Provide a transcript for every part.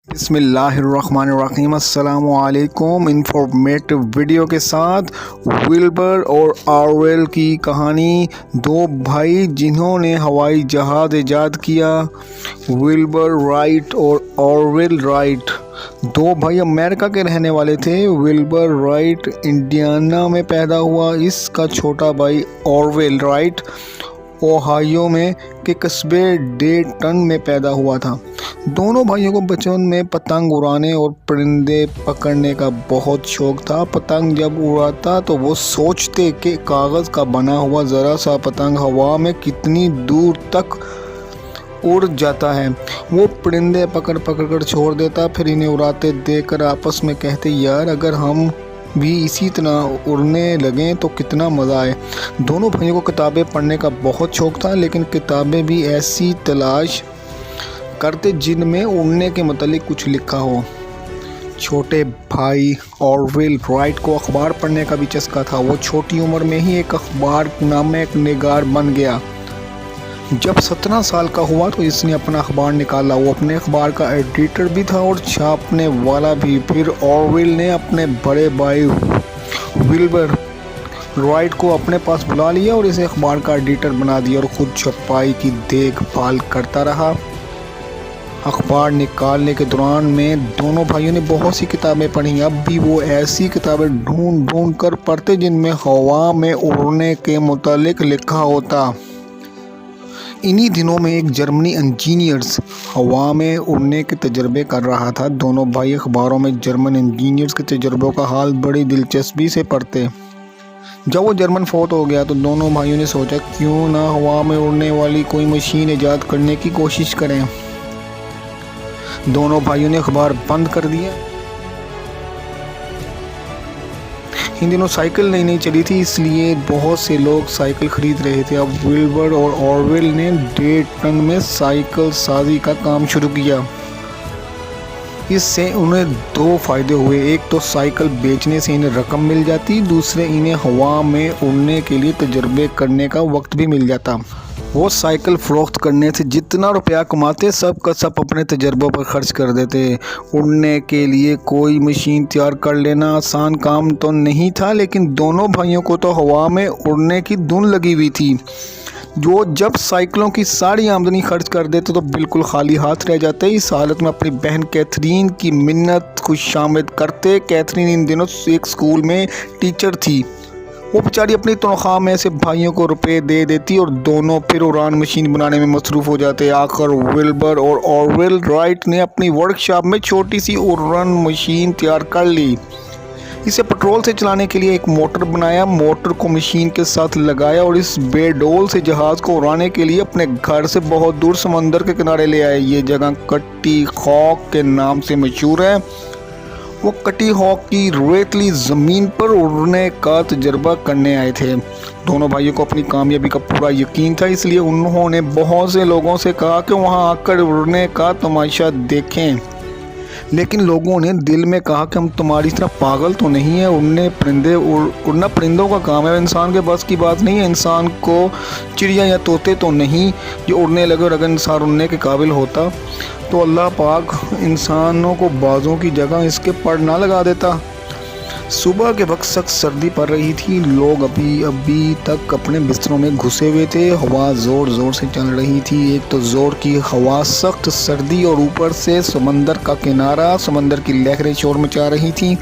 بسم اللہ الرحمن الرحیم۔ السلام علیکم۔ انفارمیٹو ویڈیو کے ساتھ ولبر اور آرویل کی کہانی، دو بھائی جنہوں نے ہوائی جہاز ایجاد کیا۔ ولبر رائٹ اور آرویل رائٹ دو بھائی امریکہ کے رہنے والے تھے۔ ولبر رائٹ انڈیانا میں پیدا ہوا۔ اس کا چھوٹا بھائی آرویل رائٹ اوہایو میں کے قصبے ڈیٹن میں پیدا ہوا تھا۔ دونوں بھائیوں کو بچپن میں پتنگ اڑانے اور پرندے پکڑنے کا بہت شوق تھا۔ پتنگ جب اڑاتا تو وہ سوچتے کہ کاغذ کا بنا ہوا ذرا سا پتنگ ہوا میں کتنی دور تک اڑ جاتا ہے۔ وہ پرندے پکڑ کر چھوڑ دیتا، پھر انہیں اڑاتے دیکھ کر آپس میں کہتے، یار اگر ہم بھی اسی طرح اڑنے لگیں تو کتنا مزہ آئے۔ دونوں بھائیوں کو کتابیں پڑھنے کا بہت شوق تھا، لیکن کتابیں بھی ایسی تلاش کرتے جن میں اڑنے کے متعلق کچھ لکھا ہو۔ چھوٹے بھائی آرویل رائٹ کو اخبار پڑھنے کا بھی چسکا تھا۔ وہ چھوٹی عمر میں ہی ایک اخبار نامہ نگار بن گیا۔ جب 17 سال کا ہوا تو اس نے اپنا اخبار نکالا۔ وہ اپنے اخبار کا ایڈیٹر بھی تھا اور چھاپنے والا بھی۔ پھر آرویل نے اپنے بڑے بھائی ولبر رائٹ کو اپنے پاس بلا لیا اور اسے اخبار کا ایڈیٹر بنا دیا اور خود چھپائی کی دیکھ بھال کرتا رہا۔ اخبار نکالنے کے دوران میں دونوں بھائیوں نے بہت سی کتابیں پڑھی۔ اب بھی وہ ایسی کتابیں ڈھونڈ کر پڑھتے جن میں ہوا میں اڑنے کے متعلق لکھا ہوتا۔ انہی دنوں میں ایک جرمنی انجینئرز ہوا میں اڑنے کے تجربے کر رہا تھا۔ دونوں بھائی اخباروں میں جرمن انجینئرز کے تجربوں کا حال بڑی دلچسپی سے پڑھتے۔ جب وہ جرمن فوت ہو گیا تو دونوں بھائیوں نے سوچا کیوں نہ ہوا میں اڑنے والی کوئی مشین ایجاد کرنے کی کوشش کریں۔ دونوں بھائیوں نے اخبار بند کر دیا۔ ان دنوں سائیکل نئی چلی تھی، اس لیے بہت سے لوگ سائیکل خرید رہے تھے۔ اب ولبر اور آرویل نے ڈیٹن میں سائیکل سازی کا کام شروع کیا۔ اس سے انہیں دو فائدے ہوئے، ایک تو سائیکل بیچنے سے انہیں رقم مل جاتی، دوسرے انہیں ہوا میں اڑنے کے لیے تجربے کرنے کا وقت بھی مل جاتا۔ وہ سائیکل فروخت کرنے سے جتنا روپیہ کماتے سب کا سب اپنے تجربوں پر خرچ کر دیتے۔ اڑنے کے لیے کوئی مشین تیار کر لینا آسان کام تو نہیں تھا، لیکن دونوں بھائیوں کو تو ہوا میں اڑنے کی دھن لگی ہوئی تھی۔ جو جب سائیکلوں کی ساری آمدنی خرچ کر دیتے تو بالکل خالی ہاتھ رہ جاتے۔ اس حالت میں اپنی بہن کیتھرین کی منت خوش آمد کرتے۔ کیتھرین ان دنوں ایک اسکول میں ٹیچر تھی۔ وہ بیچاری اپنی تنخواہ میں سے بھائیوں کو روپے دے دیتی اور دونوں پھر اڑان مشین بنانے میں مصروف ہو جاتے۔ آخر ولبر اور آرویل رائٹ نے اپنی ورک شاپ میں چھوٹی سی اڑان مشین تیار کر لی۔ اسے پٹرول سے چلانے کے لیے ایک موٹر بنایا، موٹر کو مشین کے ساتھ لگایا اور اس بے ڈول سے جہاز کو اڑانے کے لیے اپنے گھر سے بہت دور سمندر کے کنارے لے آئے۔ یہ جگہ کٹی ہاک کے نام سے مشہور ہے۔ وہ کٹی ہاک کی ریتلی زمین پر اڑنے کا تجربہ کرنے آئے تھے۔ دونوں بھائیوں کو اپنی کامیابی کا پورا یقین تھا، اس لیے انہوں نے بہت سے لوگوں سے کہا کہ وہاں آ کر اڑنے کا تماشا دیکھیں۔ لیکن لوگوں نے دل میں کہا کہ ہم تمہاری طرح پاگل تو نہیں ہیں، اڑنا پرندوں کا کام ہے، انسان کے بس کی بات نہیں ہے۔ انسان کو چڑیا یا طوطے تو نہیں جو اڑنے لگے، اور اگر انسان اڑنے کے قابل ہوتا تو اللہ پاک انسانوں کو بازوں کی جگہ اس کے پر نہ لگا دیتا۔ صبح کے وقت سخت سردی پڑ رہی تھی۔ لوگ ابھی تک اپنے بستروں میں گھسے ہوئے تھے۔ ہوا زور سے چل رہی تھی۔ ایک تو زور کی ہوا، سخت سردی اور اوپر سے سمندر کا کنارہ، سمندر کی لہریں شور مچا رہی تھیں۔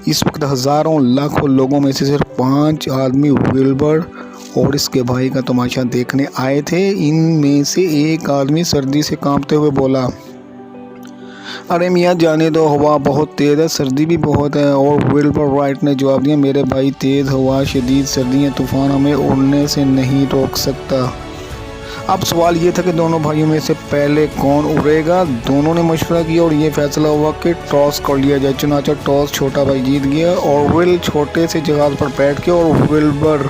اس وقت ہزاروں لاکھوں لوگوں میں سے صرف 5 آدمی ولبر اور اس کے بھائی کا تماشا دیکھنے آئے تھے۔ ان میں سے ایک آدمی سردی سے کانپتے ہوئے بولا، ارے میاں جانے دو، ہوا بہت تیز ہے، سردی بھی بہت ہے۔ اور ولبر رائٹ نے جواب دیا، میرے بھائی تیز ہوا، شدید سردی، طوفان ہمیں اڑنے سے نہیں روک سکتا۔ اب سوال یہ تھا کہ دونوں بھائیوں میں سے پہلے کون اڑے گا۔ دونوں نے مشورہ کیا اور یہ فیصلہ ہوا کہ ٹاس کر لیا جائے۔ چنانچہ ٹاس چھوٹا بھائی جیت گیا۔ آرویل چھوٹے سے جہاز پر بیٹھ گیا اور ولبر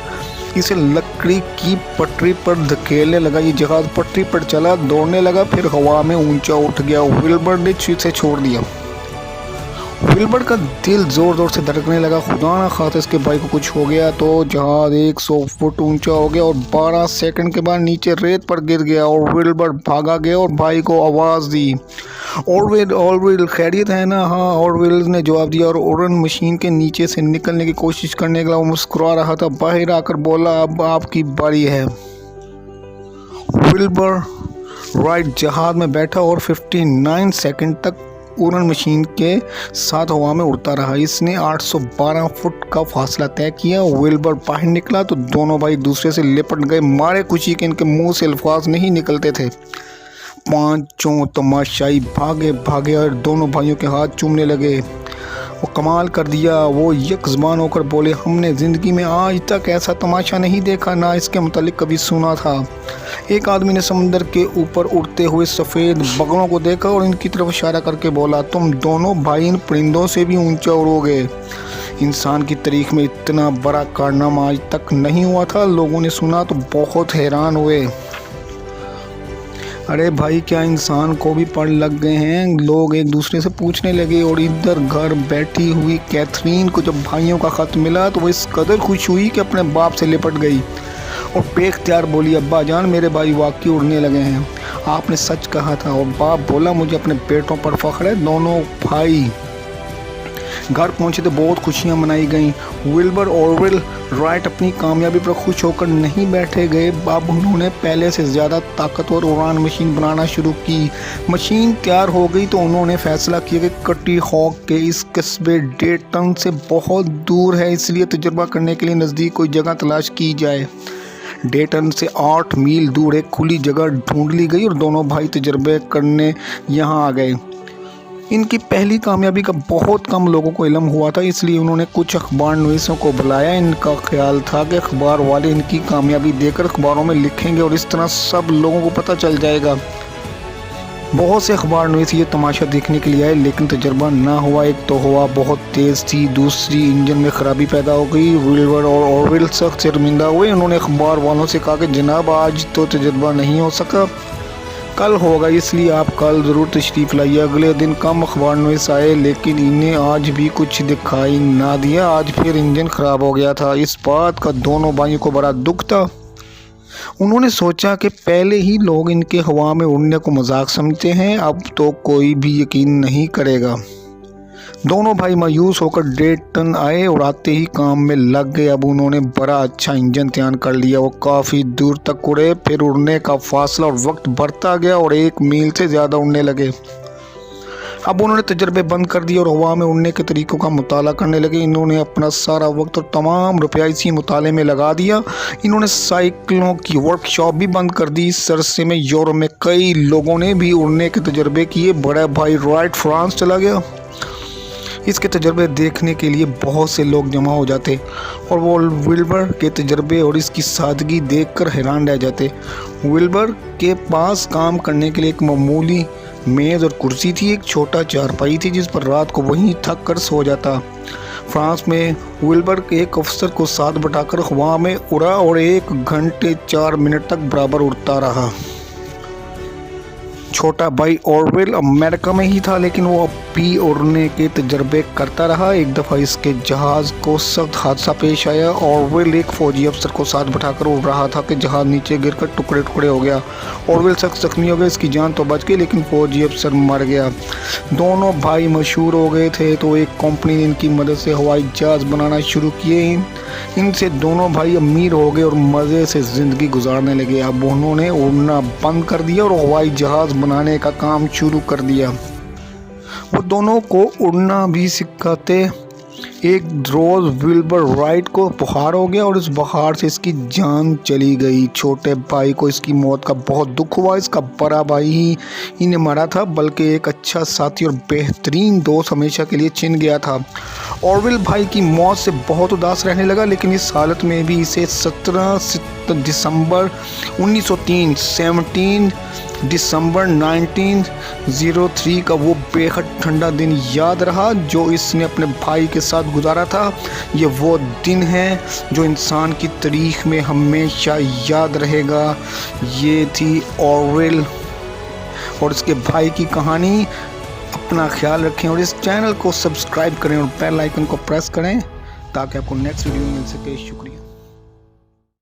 اسے لکڑی کی پٹری پر دھکیلنے لگا۔ یہ جہاز پٹری پر چلا، دوڑنے لگا، پھر ہوا میں اونچا اٹھ گیا۔ ولبر نے اسے چھوڑ دیا۔ ولبر کا دل زور سے دھڑکنے لگا۔ خدا نہ خواستہ اس کے بھائی کو کچھ ہو گیا تو جہاز 100 فٹ اونچا ہو گیا اور 12 سیکنڈ کے بعد نیچے ریت پر گر گیا۔ اور ولبر بھاگا گیا اور بھائی کو آواز دی۔ ऑरवेल खैरियत है ना? हाँ, ऑरवेल ने जवाब दिया और ओरन मशीन के नीचे से निकलने की कोशिश करने के लिए मुस्कुरा रहा था। बाहर आकर बोला, अब आपकी बारी है। विल्बर राइट जहाज में बैठा और 59 सेकंड तक ओरन मशीन के साथ हवा में उड़ता रहा। इसने 812 फुट का फासला तय किया। विल्बर बाहर निकला तो दोनों भाई एक दूसरे से लिपट गए। मारे खुशी के इनके मुंह से अल्फाज नहीं निकलते थे। पांचों तमाशाई भागे और दोनों भाइयों के हाथ चूमने लगे। वो कमाल कर दिया। वो यकज़बान होकर बोले, हमने ज़िंदगी में आज तक ऐसा तमाशा नहीं देखा, ना इसके मुतालिक कभी सुना था। एक आदमी ने समुंदर के ऊपर उड़ते हुए सफ़ेद बगलों को देखा और इनकी तरफ इशारा करके बोला, तुम दोनों भाई इन परिंदों से भी ऊंचा उड़ोगे। इंसान की तारीख में इतना बड़ा कारनामा आज तक नहीं हुआ था। लोगों ने सुना तो बहुत हैरान हुए। अरे भाई, क्या इंसान को भी पढ़ लग गए हैं? लोग एक दूसरे से पूछने लगे। और इधर घर बैठी हुई कैथरीन को जब भाइयों का ख़त मिला तो वो इस कदर खुश हुई कि अपने बाप से लिपट गई और बेख्तियार बोली, अब्बा जान, मेरे भाई वाकई उड़ने लगे हैं। आपने सच कहा था। और बाप बोला, मुझे अपने बेटों पर फ़ख्र है। दोनों भाई घर पहुंचे तो बहुत खुशियां मनाई गईं। विल्बर ऑरवेल राइट अपनी कामयाबी पर खुश होकर नहीं बैठे गए। अब उन्होंने पहले से ज़्यादा ताकतवर उड़ान मशीन बनाना शुरू की। मशीन तैयार हो गई तो उन्होंने फैसला किया कि कटी हॉक के इस कस्बे डेटन से बहुत दूर है, इसलिए तजुर्बा करने के लिए नज़दीक कोई जगह तलाश की जाए। डेटन से 8 मील दूर एक खुली जगह ढूंढ ली गई और दोनों भाई तजुर्बे करने यहाँ आ गए। इनकी पहली कामयाबी का बहुत कम लोगों को इल्म हुआ था, इसलिए उन्होंने कुछ अखबार नवीसों को बुलाया। इनका ख्याल था कि अखबार वाले इनकी कामयाबी देकर अखबारों में लिखेंगे और इस तरह सब लोगों को पता चल जाएगा। बहुत से अखबार नवीस ये तमाशा देखने के लिए आए, लेकिन तजुर्बा ना हुआ। एक तो हवा बहुत तेज़ थी, दूसरी इंजन में ख़राबी पैदा हो गई। विल्बर और ऑरवेल सख्त शर्मिंदा हुए। उन्होंने अखबार वालों से कहा कि जनाब, आज तो तजुर्बा नहीं हो सका, कल होगा, इसलिए आप कल ज़रूर तशरीफ़ लाइए। अगले दिन कम अखबार नवीस आए, लेकिन इन्हें आज भी कुछ दिखाई ना दिया। आज फिर इंजन ख़राब हो गया था। इस बात का दोनों भाइयों को बड़ा दुख था। उन्होंने सोचा कि पहले ही लोग इनके हवा में उड़ने को मजाक समझते हैं, अब तो कोई भी यकीन नहीं करेगा। दोनों भाई मायूस होकर डेटन आए और आते ही काम में लग गए। अब उन्होंने बड़ा अच्छा इंजन तैयार कर लिया। वो काफ़ी दूर तक उड़े, फिर उड़ने का फासला और वक्त बढ़ता गया और 1 मील से ज़्यादा उड़ने लगे। अब उन्होंने तजर्बे बंद कर दिए और हवा में उड़ने के तरीक़ों का मुताला करने लगे। इन्होंने अपना सारा वक्त और तमाम रुपया इसी मुताले में लगा दिया। इन्होंने साइकिलों की वर्कशॉप भी बंद कर दी। इस अरसे में यूरोप में कई लोगों ने भी उड़ने के तजर्बे किए। बड़ा भाई राइट फ्रांस चला गया। इसके तजर्बे देखने के लिए बहुत से लोग जमा हो जाते और वो विल्बर के तजर्बे और इसकी सादगी देखकर हैरान रह जाते। विल्बर के पास काम करने के लिए एक मामूली मेज़ और कुर्सी थी। एक छोटा चारपाई थी जिस पर रात को वहीं थक कर सो जाता। फ्रांस में विल्बर के एक अफसर को साथ बैठाकर हवा में उड़ा और 1 घंटे 4 मिनट तक बराबर उड़ता रहा। छोटा भाई ऑरवेल अमेरिका में ही था, लेकिन वो अब भी उड़ने के तजर्बे करता रहा। एक दफ़ा इसके जहाज़ को सख्त हादसा पेश आया। ऑरवेल एक फ़ौजी अफसर को साथ बैठाकर उड़ रहा था कि जहाज़ नीचे गिरकर टुकड़े टुकड़े हो गया। ऑरवेल सख्त जख्मी हो गया। इसकी जान तो बच गई, लेकिन फ़ौजी अफसर मर गया। दोनों भाई मशहूर हो गए थे तो एक कंपनी ने इनकी मदद से हवाई जहाज़ बनाना शुरू किए। इनसे दोनों भाई अमीर हो गए और मज़े से ज़िंदगी गुजारने लगे। अब उन्होंने उड़ना बंद कर दिया और हवाई जहाज़ बनाने का काम शुरू कर दिया। वो दोनों को उड़ना भी सिखाते। एक रोज़ विल्बर राइट को बुखार हो गया और इस बुखार से इसकी जान चली गई। छोटे भाई को इसकी मौत का बहुत दुख हुआ। इसका बड़ा भाई ही इन्हें मरा था, बल्कि एक अच्छा साथी और बेहतरीन दोस्त हमेशा के लिए छिन गया था। ऑरवेल भाई की मौत से बहुत उदास रहने लगा, लेकिन इस हालत में भी इसे 17 दिसंबर 1903 17 दिसंबर 1903 का वो बेहद ठंडा दिन याद रहा जो इसने अपने भाई के साथ गुजारा था। ये वो दिन है जो इंसान की तारीख में हमेशा याद रहेगा। ये थी ऑरवेल और इसके भाई की कहानी। अपना ख्याल रखें और इस चैनल को सब्सक्राइब करें और बेल आइकन को प्रेस करें ताकि आपको नेक्स्ट वीडियो मिल सके। शुक्रिया।